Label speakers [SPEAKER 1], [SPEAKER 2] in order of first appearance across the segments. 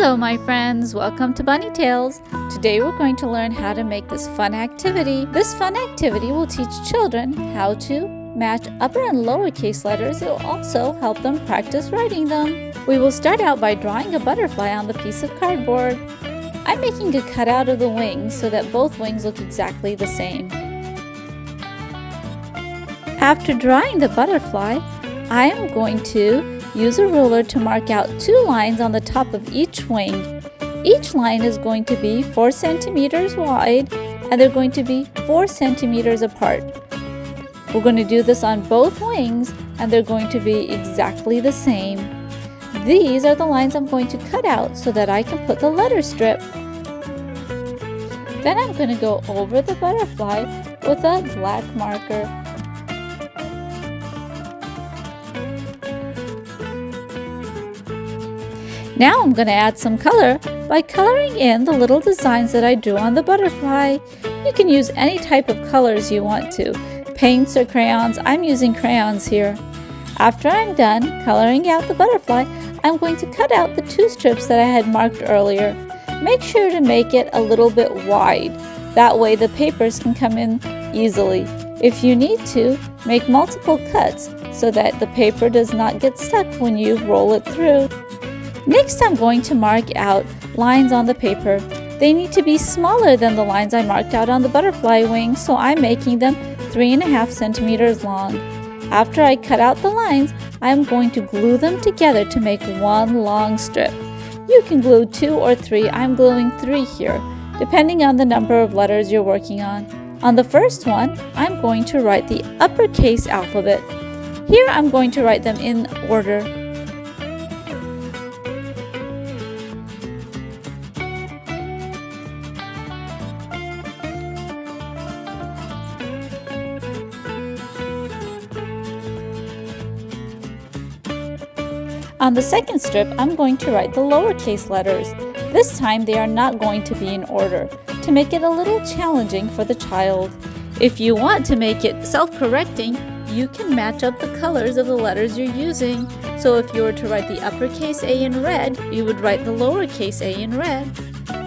[SPEAKER 1] Hello my friends, welcome to Bunny Tales. Today we're going to learn how to make this fun activity. This fun activity will teach children how to match upper and lowercase letters. It will also help them practice writing them. We will start out by drawing a butterfly on the piece of cardboard. I'm making a cutout of the wings so that both wings look exactly the same. After drawing the butterfly, I am going to use a ruler to mark out 2 lines on the top of each wing. Each line is going to be 4 centimeters wide and they're going to be 4 centimeters apart. We're going to do this on both wings and they're going to be exactly the same. These are the lines I'm going to cut out so that I can put the letter strip. Then I'm going to go over the butterfly with a black marker. Now I'm going to add some color by coloring in the little designs that I drew on the butterfly. You can use any type of colors you want to, paints or crayons. I'm using crayons here. After I'm done coloring out the butterfly, I'm going to cut out the 2 strips that I had marked earlier. Make sure to make it a little bit wide. That way the papers can come in easily. If you need to, make multiple cuts so that the paper does not get stuck when you roll it through. Next, I'm going to mark out lines on the paper. They need to be smaller than the lines I marked out on the butterfly wing, so I'm making them 3.5 centimeters long. After I cut out the lines, I'm going to glue them together to make one long strip. You can glue 2 or 3. I'm gluing 3 here, depending on the number of letters you're working on. On the first one, I'm going to write the uppercase alphabet. Here I'm going to write them in order. On the second strip, I'm going to write the lowercase letters. This time they are not going to be in order, to make it a little challenging for the child. If you want to make it self-correcting, you can match up the colors of the letters you're using. So if you were to write the uppercase A in red, you would write the lowercase a in red.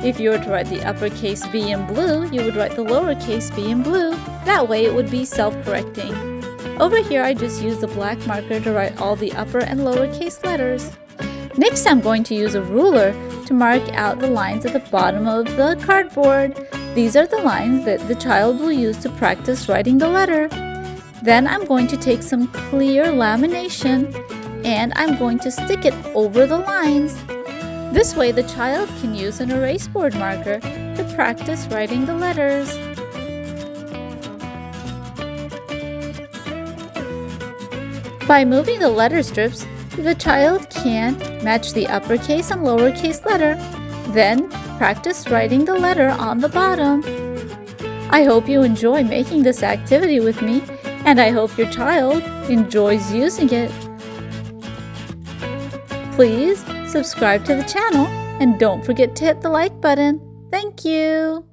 [SPEAKER 1] If you were to write the uppercase B in blue, you would write the lowercase b in blue. That way it would be self-correcting. Over here, I just used a black marker to write all the upper and lowercase letters. Next, I'm going to use a ruler to mark out the lines at the bottom of the cardboard. These are the lines that the child will use to practice writing the letter. Then I'm going to take some clear lamination and I'm going to stick it over the lines. This way, the child can use an erase board marker to practice writing the letters. By moving the letter strips, the child can match the uppercase and lowercase letter, then practice writing the letter on the bottom. I hope you enjoy making this activity with me, and I hope your child enjoys using it. Please subscribe to the channel and don't forget to hit the like button. Thank you!